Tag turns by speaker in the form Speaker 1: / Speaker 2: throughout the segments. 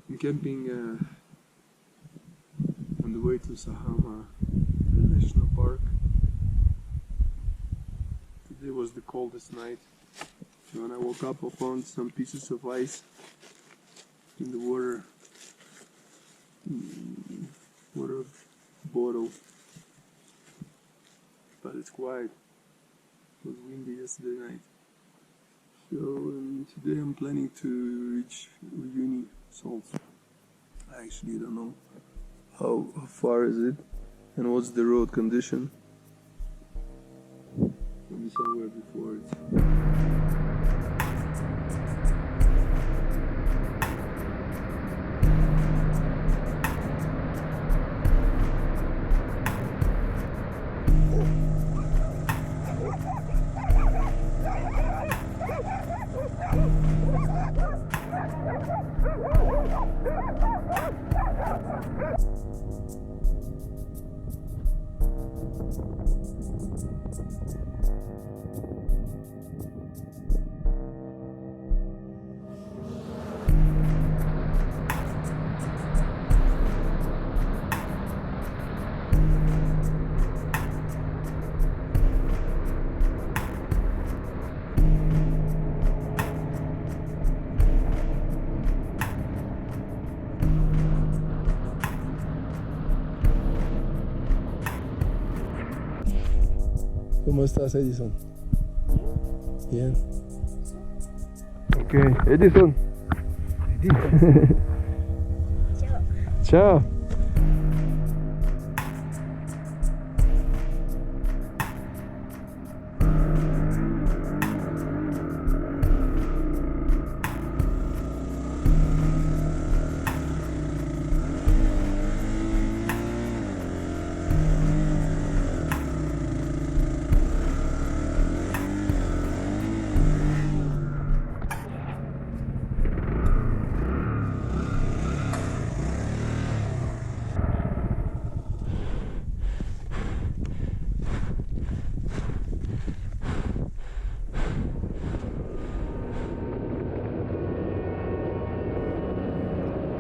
Speaker 1: I'm camping on the way to Sahama National Park. Today was the coldest night. So when I woke up, I found some pieces of ice in the water bottle, but it's quiet. It was windy yesterday night. So today I'm planning to reach Uyuni salts. I actually don't know how far is it and what's the road condition. Maybe somewhere before it. ¿Cómo estás, Edison? Bien. Ok, Edison. Chao. Chao.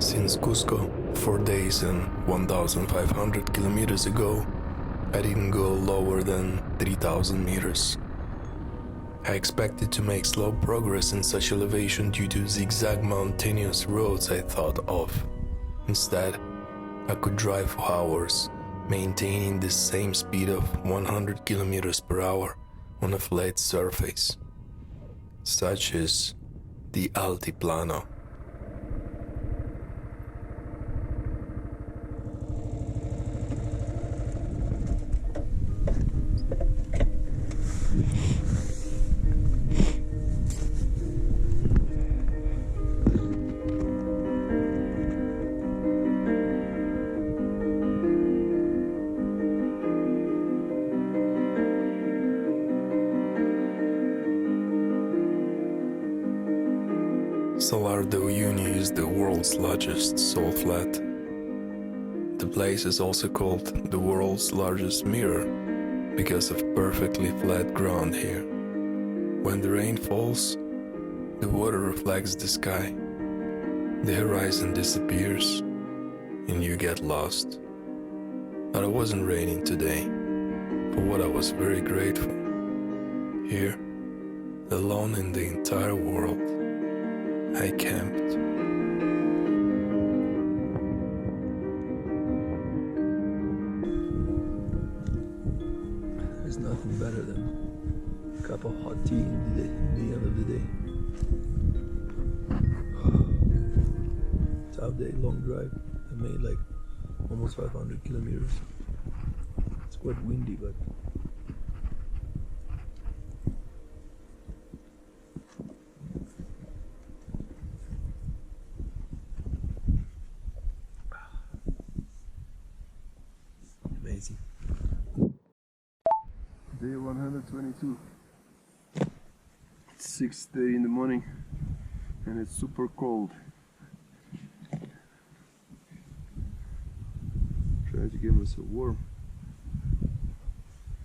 Speaker 2: Since Cusco, 4 days and 1,500 kilometers ago, I didn't go lower than 3,000 meters. I expected to make slow progress in such elevation due to zigzag mountainous roads I thought of. Instead, I could drive for hours, maintaining the same speed of 100 kilometers per hour on a flat surface. Such is the altiplano. Salar de Uyuni is the world's largest salt flat. The place is also called the world's largest mirror because of perfectly flat ground here. When the rain falls, the water reflects the sky, the horizon disappears, and you get lost. But it wasn't raining today, for what I was very grateful. Here, alone in the entire world, I camped.
Speaker 1: There's nothing better than a cup of hot tea in the end of the day. Tough day, long drive. I made like almost 500 kilometers. It's quite windy, but amazing. Day 122. It's 6:30 in the morning and it's super cold. Try to get myself warm.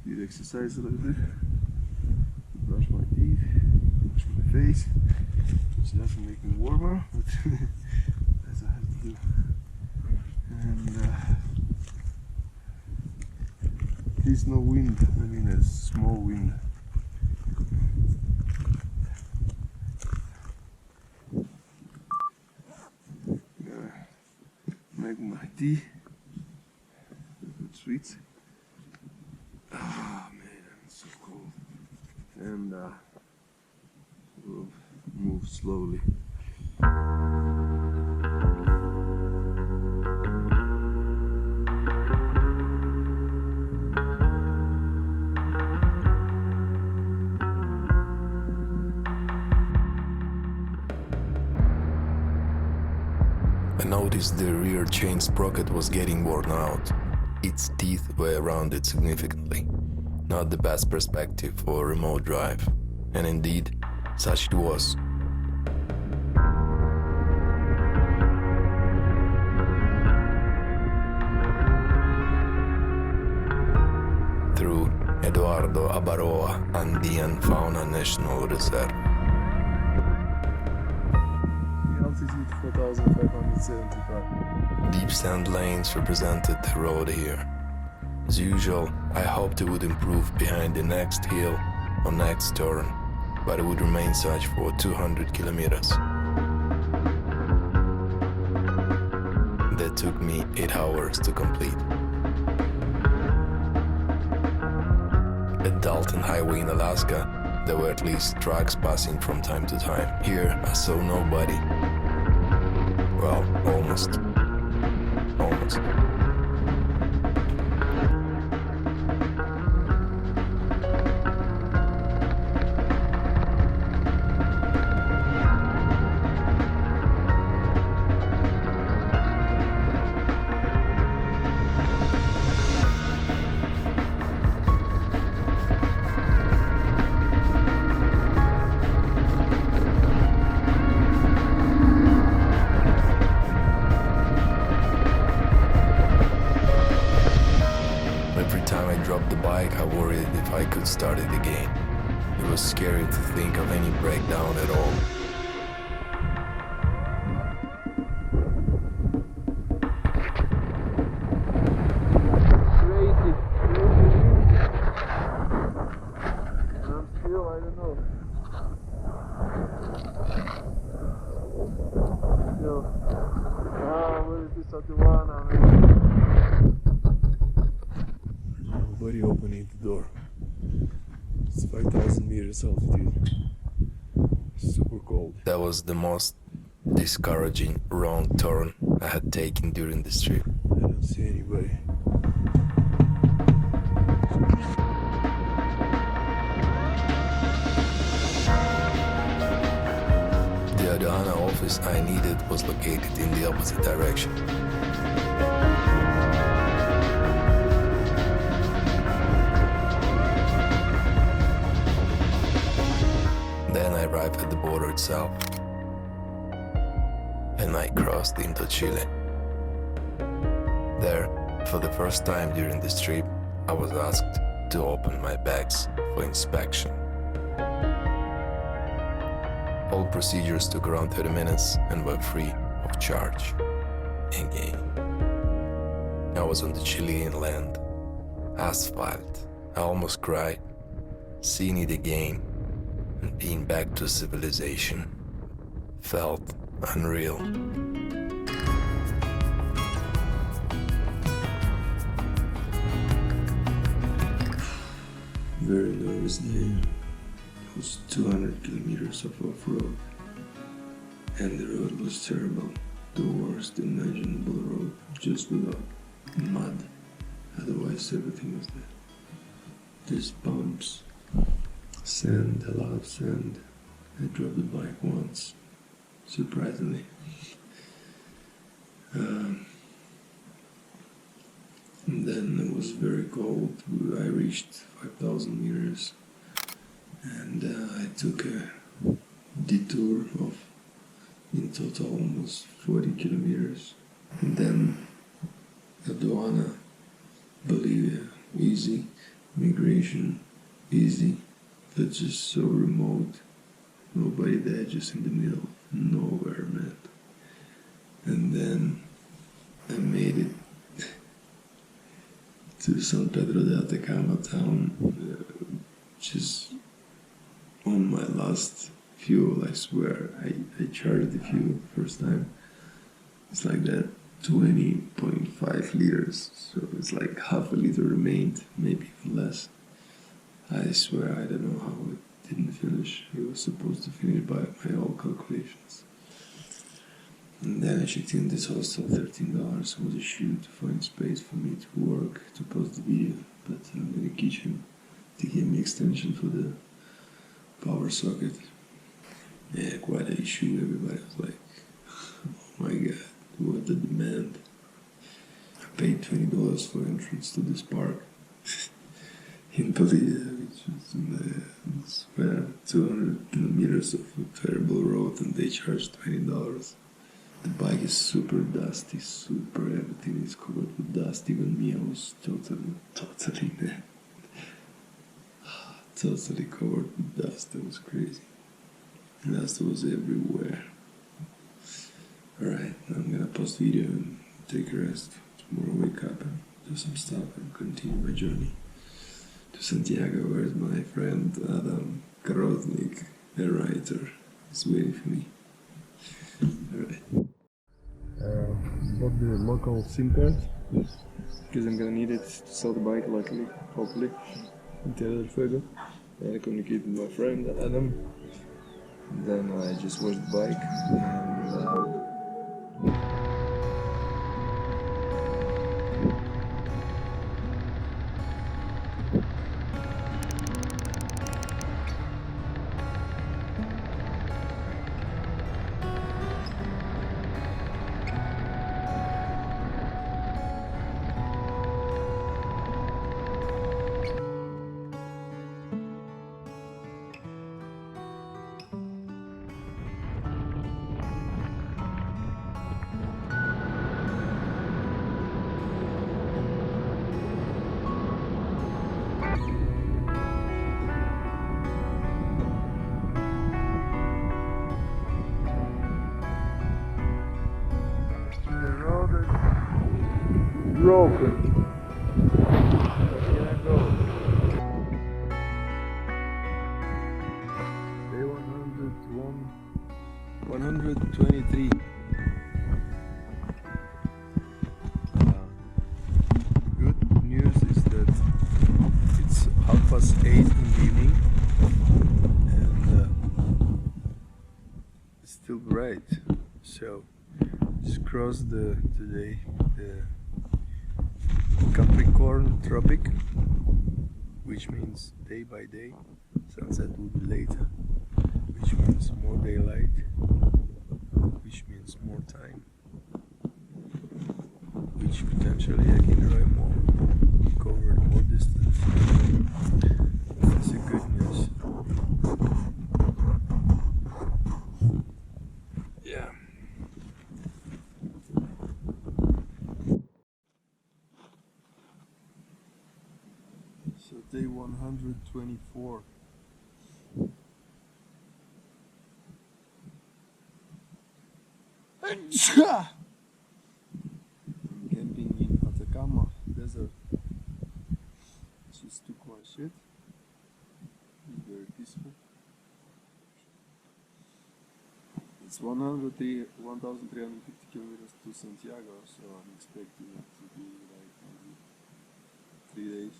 Speaker 1: Did exercise a little bit. Brush my teeth. Wash my face. Which doesn't make me warmer, but as I have to There's no wind, I mean there's small wind. Make my tea. It's sweet. Ah man, it's so cold. And we'll move slowly.
Speaker 2: I noticed the rear chain sprocket was getting worn out. Its teeth were rounded significantly. Not the best perspective for a remote drive. And indeed, such it was. Through Eduardo Abaroa Andean Fauna National Reserve.
Speaker 1: Altitude 4,575.
Speaker 2: Deep sand lanes represented the road here. As usual, I hoped it would improve behind the next hill or next turn, but it would remain such for 200 kilometers. That took me 8 hours to complete. At Dalton Highway in Alaska, there were at least trucks passing from time to time. Here, I saw nobody. Well, almost. Almost. I worried if I could start it again. It was scary to think of any breakdown at all.
Speaker 1: Crazy. I'm still, I don't know. Still. Where is this Altiplano? Nobody opening the door. It's 5,000 meters altitude. Super cold.
Speaker 2: That was the most discouraging wrong turn I had taken during this trip.
Speaker 1: I don't see anybody.
Speaker 2: The Aduana office I needed was located in the opposite direction. Then I arrived at the border itself, and I crossed into Chile. There, for the first time during this trip, I was asked to open my bags for inspection. All procedures took around 30 minutes and were free of charge. Again. I was on the Chilean land. Asphalt. I almost cried. Seeing it again and being back to civilization felt unreal.
Speaker 1: Very nervous day. It was 200 kilometers of off-road, and the road was terrible. The worst imaginable road, just without mud. Otherwise everything was there. There's bumps, sand, a lot of sand. I drove the bike once, surprisingly. And then it was very cold. I reached 5,000 meters, and I took a detour of, in total, almost 40 kilometers. And then Aduana, Bolivia, easy. Migration, easy. But just so remote. Nobody there, just in the middle. Nowhere, man. And then I made it to San Pedro de Atacama town, which is on my last fuel. I swear, I charged the fuel first time. It's like that 20.5 liters, so it's like half a liter remained, maybe less. I swear, I don't know how it didn't finish. It was supposed to finish by my old calculations. And then I checked in this hostel, $13 was a shoot to find space for me to work, to post the video, but I'm in the kitchen. They gave me extension for the power socket. Yeah, quite an issue. Everybody was like, oh my god, what a demand. I paid $20 for entrance to this park in Bolivia, which is in the 200 kilometers of a terrible road, and they charged $20. The bike is super dusty, everything is covered with dust. Even me, I was totally totally covered with dust. That was crazy. Dust was everywhere. Alright, now I'm gonna post video and take a rest. Tomorrow wake up and do some stuff and continue my journey to Santiago, where my friend Adam Karodnik, a writer, is waiting for me. Alright. Bought the local SIM card because I'm gonna need it to sell the bike, luckily, hopefully, in Tierra del Fuego. And I communicated with my friend Adam. And then I just washed the bike and broken. Here I go. Day 123. Good news is that it's 8:30 in the evening and it's still bright. So just crossed today the Capricorn tropic, which means day by day sunset will be later, which means more daylight, which means more time, which potentially I can drive more, cover more distance. That's the good news. Yeah. So day 124. I'm camping in Atacama desert. Just took my shit. It's very peaceful. It's 1,350 kilometers to Santiago, so I'm expecting it to be like maybe 3 days.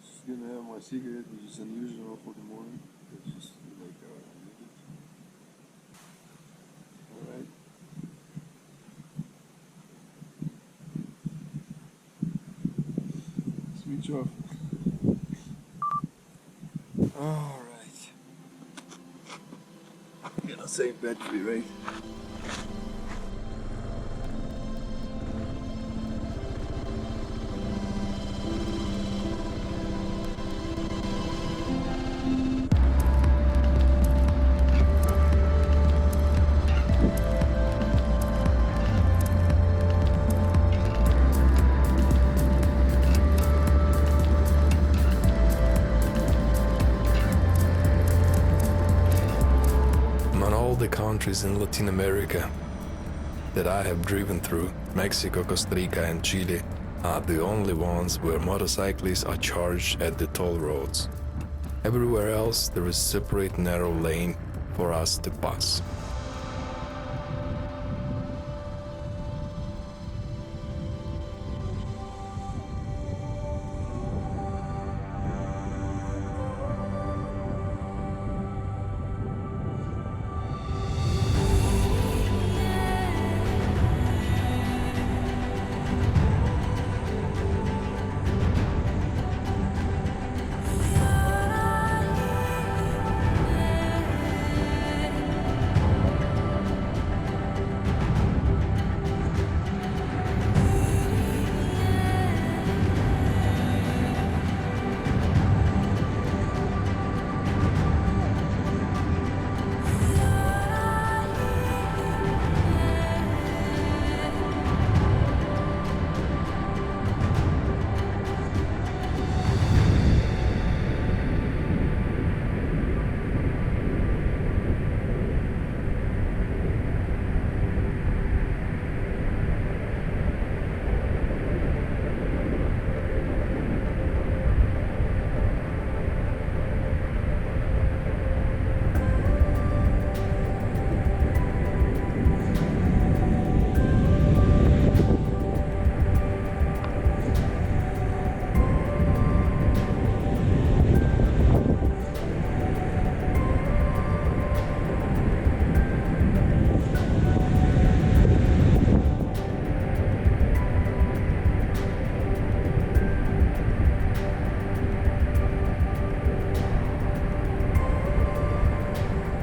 Speaker 1: Just gonna have my cigarette, which is unusual for the morning. It's just like I need it. Alright. Switch off. Alright. Gonna save battery, right?
Speaker 2: The countries in Latin America that I have driven through, Mexico, Costa Rica and Chile, are the only ones where motorcyclists are charged at the toll roads. Everywhere else there is separate narrow lane for us to pass.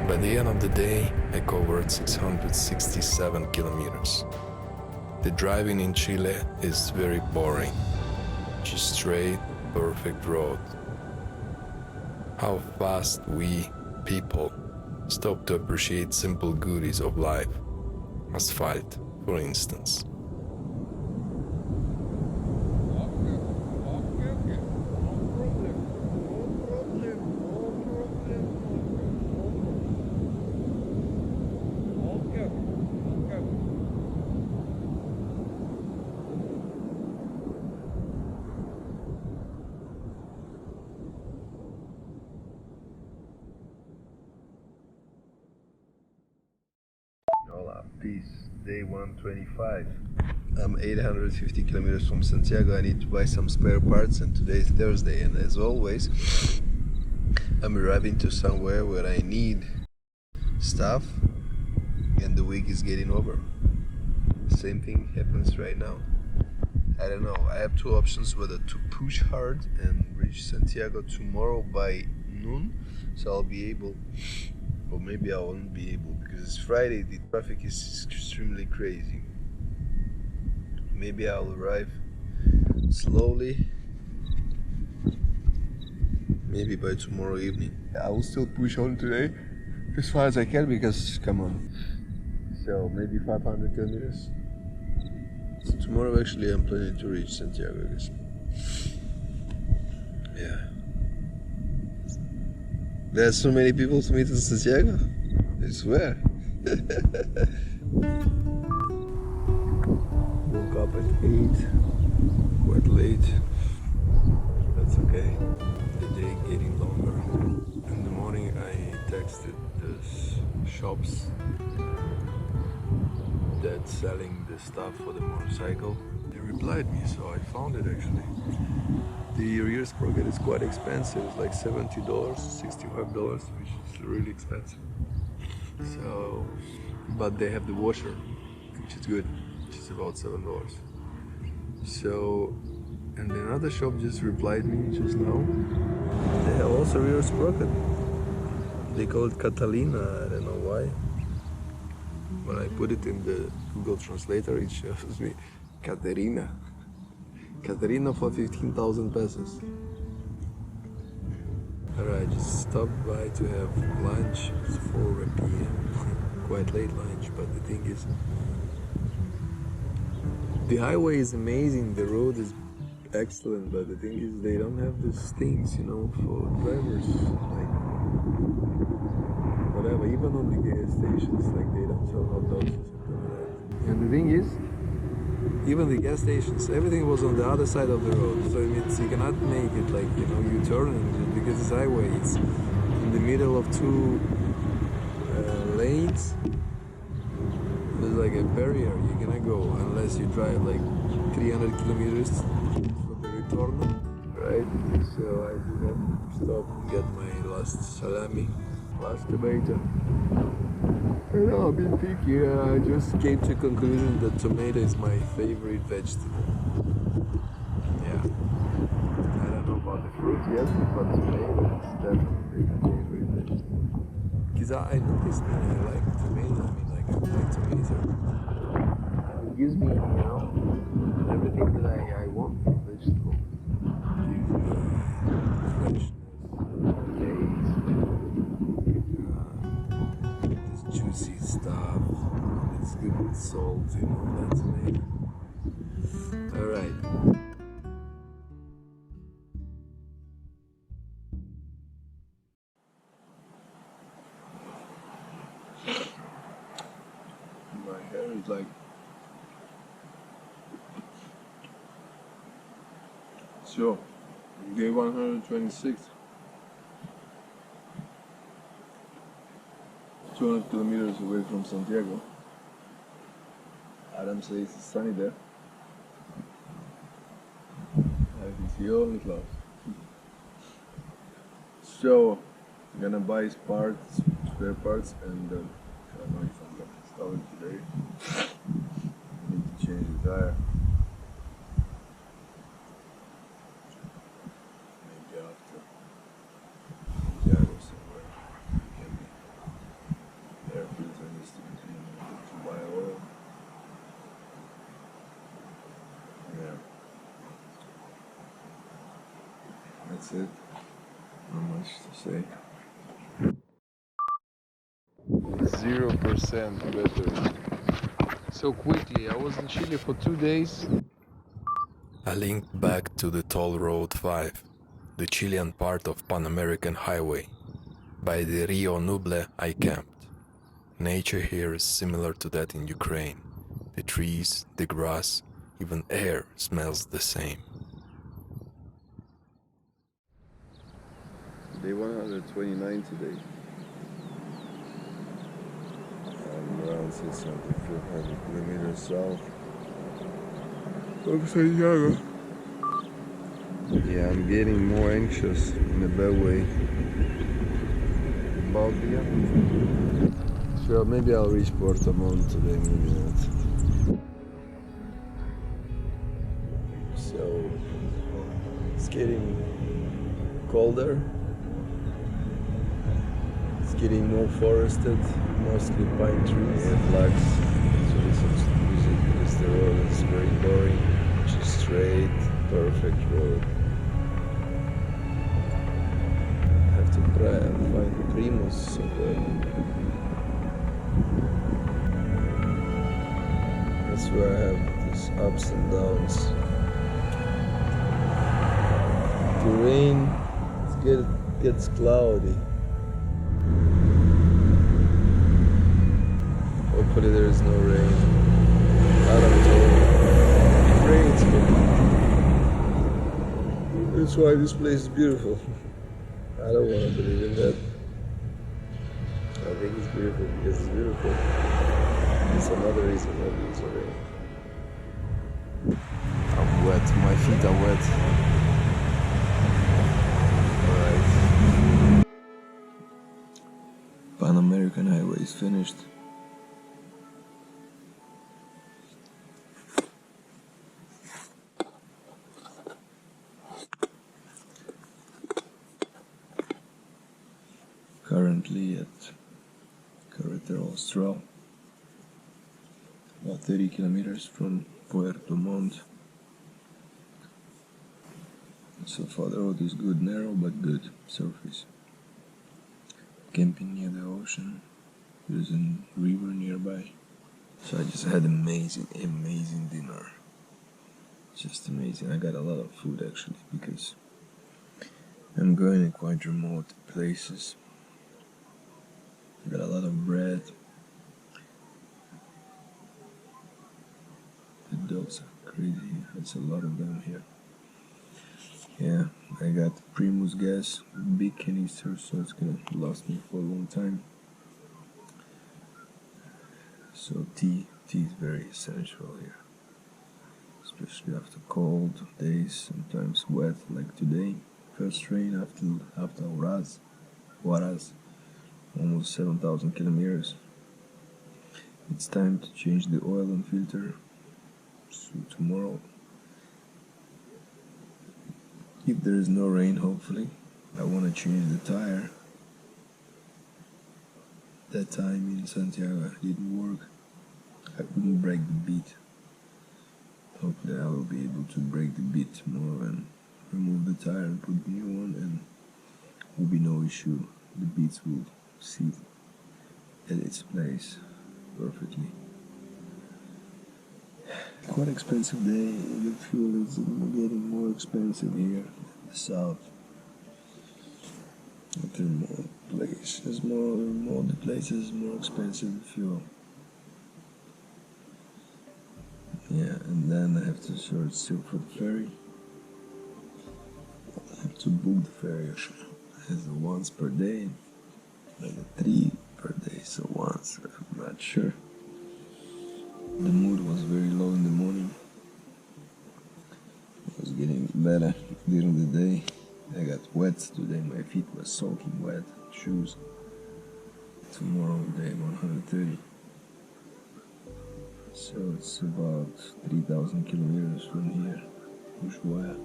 Speaker 2: By the end of the day, I covered 667 kilometers. The driving in Chile is very boring. Just straight, perfect road. How fast we, people, stop to appreciate simple goodies of life. Asphalt, for instance.
Speaker 3: Hola, peace. Day 125. I'm 850 kilometers from Santiago. I need to buy some spare parts, and today is Thursday, and as always I'm arriving to somewhere where I need stuff and the week is getting over. Same thing happens right now. I don't know, I have two options, whether to push hard and reach Santiago tomorrow by noon, so I'll be able, or maybe I won't be able because it's Friday. The traffic is extremely crazy. Maybe I'll arrive slowly, maybe by tomorrow evening. I will still push on today as far as I can because, come on, so maybe 500 kilometers. So tomorrow actually I'm planning to reach Santiago, I guess. Yeah. There's so many people to meet in Santiago, I swear. Woke up at 8, quite late. That's okay. The day getting longer. In the morning I texted the shops that's selling the stuff for the motorcycle. They replied me, so I found it actually. The rear sprocket is quite expensive. It's like $70, $65, which is really expensive. So, but they have the washer, which is good, which is about $7. So, and another shop just replied me just now. They have also rear sprocket. They call it Catalina, I don't know why. When I put it in the Google Translator, it shows me Caterina. Caterina for 15,000 pesos. Alright, just stopped by to have lunch. It's 4 p.m. Quite late lunch, but the thing is, the highway is amazing, the road is excellent, but the thing is they don't have these things, you know, for drivers, like whatever, even on the gas stations, like they don't sell hot dogs or something like that. And the thing is,
Speaker 2: Even the gas stations, everything was on the other side of the road. So it means you cannot make it like, you know, you turn it because it's highway. It's in the middle of two lanes. There's like a barrier. You cannot go unless you drive like 300 kilometers for the return. Right? So I do have to stop and get my last salami, last tomato. I know, I've been picky. I just came to conclusion that tomato is my favorite vegetable. Yeah. I don't know about the fruit yet, but tomato is definitely my favorite vegetable. Because I noticed that I like tomato. I mean, like, I like tomato. It gives me, you know, everything that I want from vegetable. Gives me freshness, taste, this juicy stuff. It's good with salt, you know, that's amazing. Alright. My hair is like so day 126, 200 kilometers away from Santiago. Adam says it's sunny there. I can see all the clouds. So I'm gonna buy spare parts, and I don't know if I'm gonna install it today. I need to change the tire. Maybe after Santiago somewhere. Can be. Air filter needs to be cleaned to buy oil. Yeah. That's it. Not much to say. 0% battery. So quickly, I was in Chile for 2 days.
Speaker 4: I linked back to the toll road 5, the Chilean part of Panamerican highway. By the Rio Nuble I camped. Nature here is similar to that in Ukraine. The trees, the grass, even air smells the same.
Speaker 3: Day 129 today. I'm around 600 kilometers south of Santiago. Yeah, I'm getting more anxious in a bad way about the end. So maybe I'll reach Puerto Montt today, maybe not. So it's getting colder. It's getting more forested, mostly pine trees and flags. So listen to the music because the road is very boring, just straight, perfect road. I have to try and find Primus somewhere. That's where I have these ups and downs. The rain gets cloudy. Hopefully there is no rain. I don't know. It rains here. That's why this place is beautiful. I don't want to believe in that. I think it's beautiful because it's beautiful. There's another reason why it's rain. I'm wet. My feet are wet. Alright. Panamerican highway is finished. Currently at Carretera Austral, about 30 kilometers from Puerto Montt. So far the road is good, narrow but good surface. Camping near the ocean, there's a river nearby. So I just had amazing dinner. Just amazing. I got a lot of food actually because I'm going in quite remote places. I got a lot of bread. dogs are crazy. There's a lot of them here. Yeah, I got Primus gas, big canister, so it's gonna last me for a long time. So tea is very essential here, especially after cold days, sometimes wet like today. First rain after Huaraz, almost 7,000 kilometers. It's time to change the oil and filter. So tomorrow, if there is no rain, hopefully, I want to change the tire. That time in Santiago didn't work. I couldn't break the beat. Hopefully I will be able to break the beat tomorrow and remove the tire and put the new one, and will be no issue. The beats will sit at its place perfectly. Quite expensive day. The fuel is getting more expensive here in the south. The more places, more the places, more expensive the fuel. Yeah, and then I have to search still for the ferry. I have to book the ferry as a once per day, like a 3 per day, so once, I'm not sure. The mood was very low in the morning. It was getting better during the day. I got wet today, my feet were soaking wet, shoes. Tomorrow day 130. So it's about 3,000 kilometers from here, Ushuaia.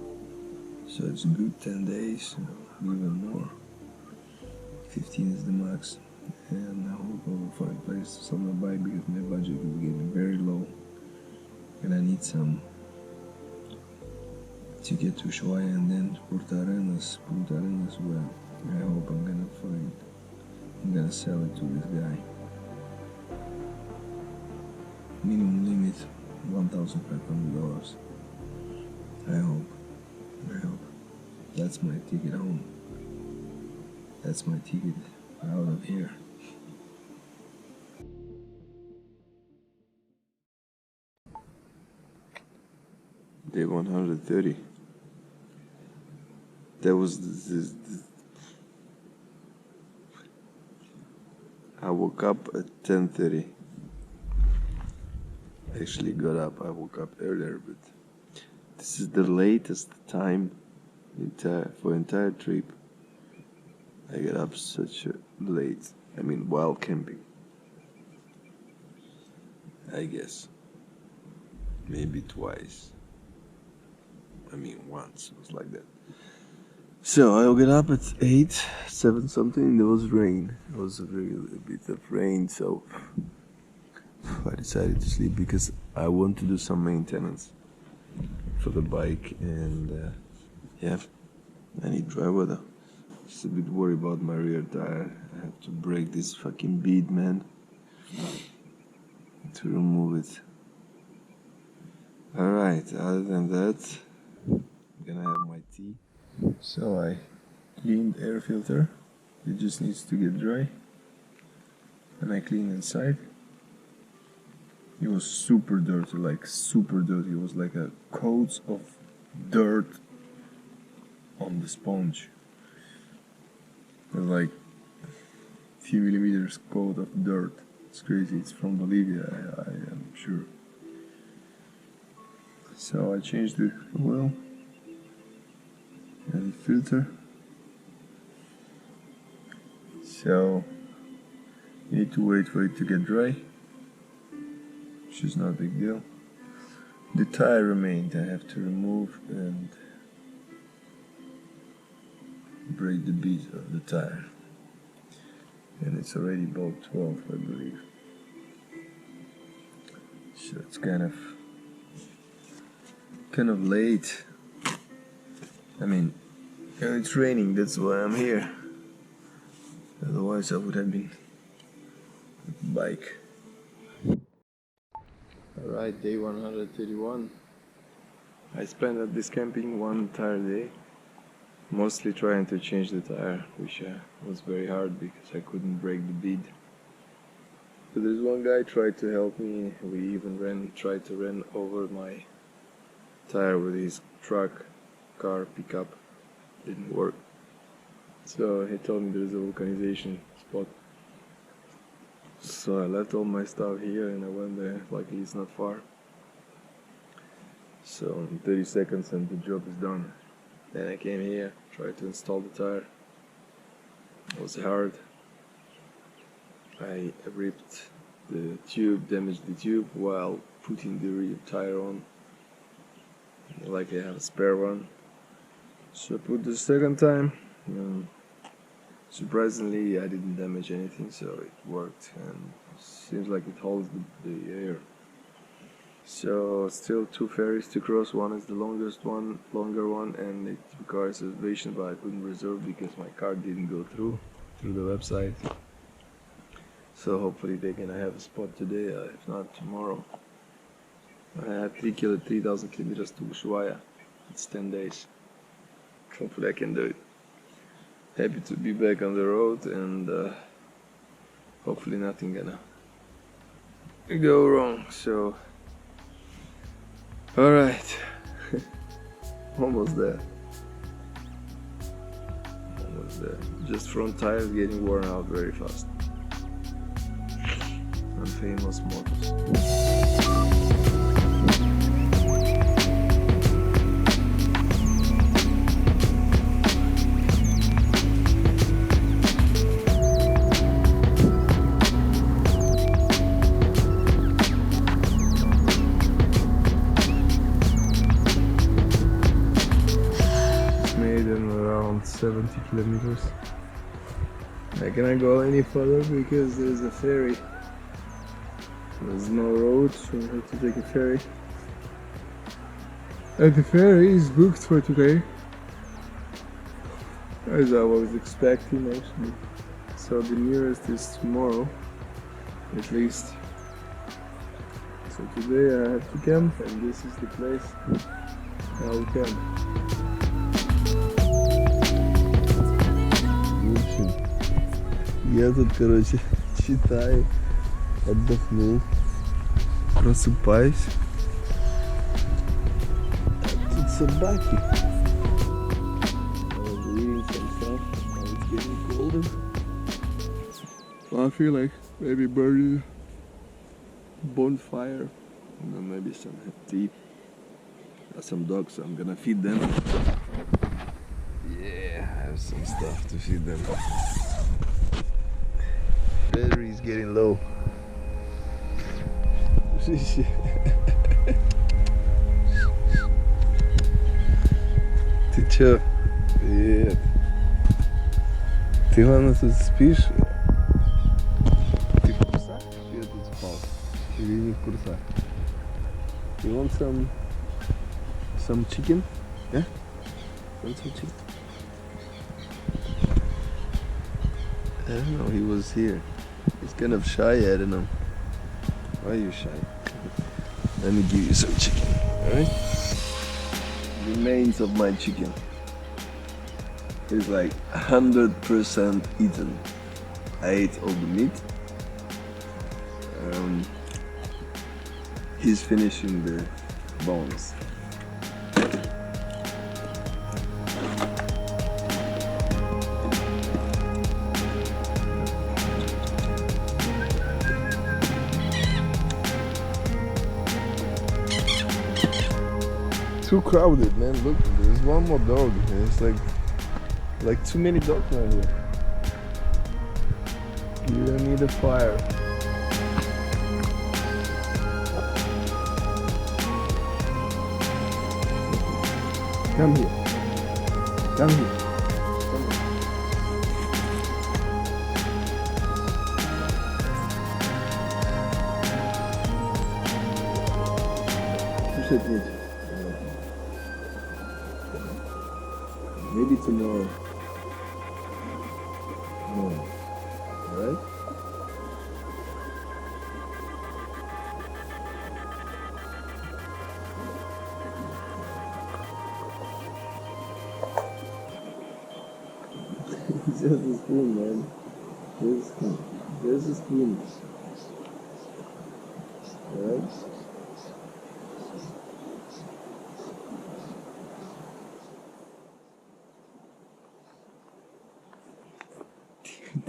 Speaker 3: So it's a good 10 days, even more. 15 is the max. And I hope I will find a place to sell my bike because my budget is getting very low. And I need some to get to Ushuaia and then Punta Arenas where I hope I'm gonna find. I'm gonna sell it to this guy. Minimum limit $1,500. I hope. That's my ticket home. That's my ticket out of here. Day 130. That was I woke up at 10:30. Actually got up. I woke up earlier, but this is the latest time for entire trip. I get up such late. I mean, while camping. I guess. Maybe twice. I mean, once. It was like that. So I get up at 8, 7 something. There was rain. It was really a bit of rain, so I decided to sleep because I want to do some maintenance for the bike, and yeah, I need dry weather. Just a bit worried about my rear tire. I have to break this fucking bead, man, to remove it. Alright, other than that, I'm gonna have my tea. So I cleaned the air filter. It just needs to get dry. And I clean inside. It was super dirty, like super dirty. It was like a coat of dirt on the sponge. It was like a few millimeters coat of dirt. It's crazy. It's from Bolivia, I am sure. So I changed the oil and the filter. So you need to wait for it to get dry, which is not a big deal. The tire remained. I have to remove and break the bead of the tire, and it's already about 12, I believe. So it's kind of late. I mean, it's raining, that's why I'm here. Otherwise I would have been with the bike. Alright, day 131. I spent at this camping one entire day, mostly trying to change the tire, which was very hard because I couldn't break the bead. But there's one guy tried to help me. We even tried to run over my tire with his car pickup. Didn't work. So he told me there's a vulcanization spot. So I left all my stuff here and I went there. Luckily it's not far. So in 30 seconds and the job is done. Then I came here, tried to install the tire. It was hard. I ripped the tube, damaged the tube while putting the rear tire on. Like I have a spare one. So I put the second time. Surprisingly, I didn't damage anything, so it worked, and seems like it holds the air. So still 2 ferries to cross. One is the longer one, and it requires reservation, but I couldn't reserve because my card didn't go through the website. So hopefully they're gonna have a spot today, if not tomorrow. I have 3,000 kilometers to Ushuaia. It's 10 days. Hopefully I can do it. Happy to be back on the road, and hopefully nothing gonna go wrong. So, all right, almost there. Almost there. Just front tires getting worn out very fast. Famous motors. Made in around 70 kilometers. I cannot go any further because there's a ferry. There's no road, so I have to take a ferry. And the ferry is booked for today, as I was expecting actually. So the nearest is tomorrow, at least. So today I have to camp, and this is the place I will camp. В общем, я тут, короче, читаю. Отдохнул, просыпаюсь, а тут собаки. I was reading some stuff, now it's getting colder. So I feel like maybe burning bonfire, and then maybe some tea. Got some dogs, so I'm gonna feed them. Yeah, I have some stuff to feed them. Battery is getting low. Ты чё? Привет. Ты, ладно, тут спишь? Ты в курсах, что я тут спал? Или не в курсах? You want some chicken? Yeah? Want some chicken? I don't know, he was here. He's kind of shy, I don't know. Why are you shy? Let me give you some chicken, alright? Remains of my chicken is like 100% eaten. I ate all the meat. He's finishing the bones. Too crowded, man. Look, there's one more dog. It's like too many dogs now here. You don't need a fire. Come here. Come here. Push it. Maybe tomorrow. Alright? Just a spoon, man. Just a spoon.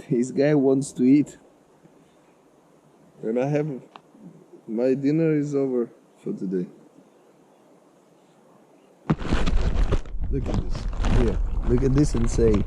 Speaker 3: This guy wants to eat. And I have... my dinner is over for today. Look at this. Here, look at this and say...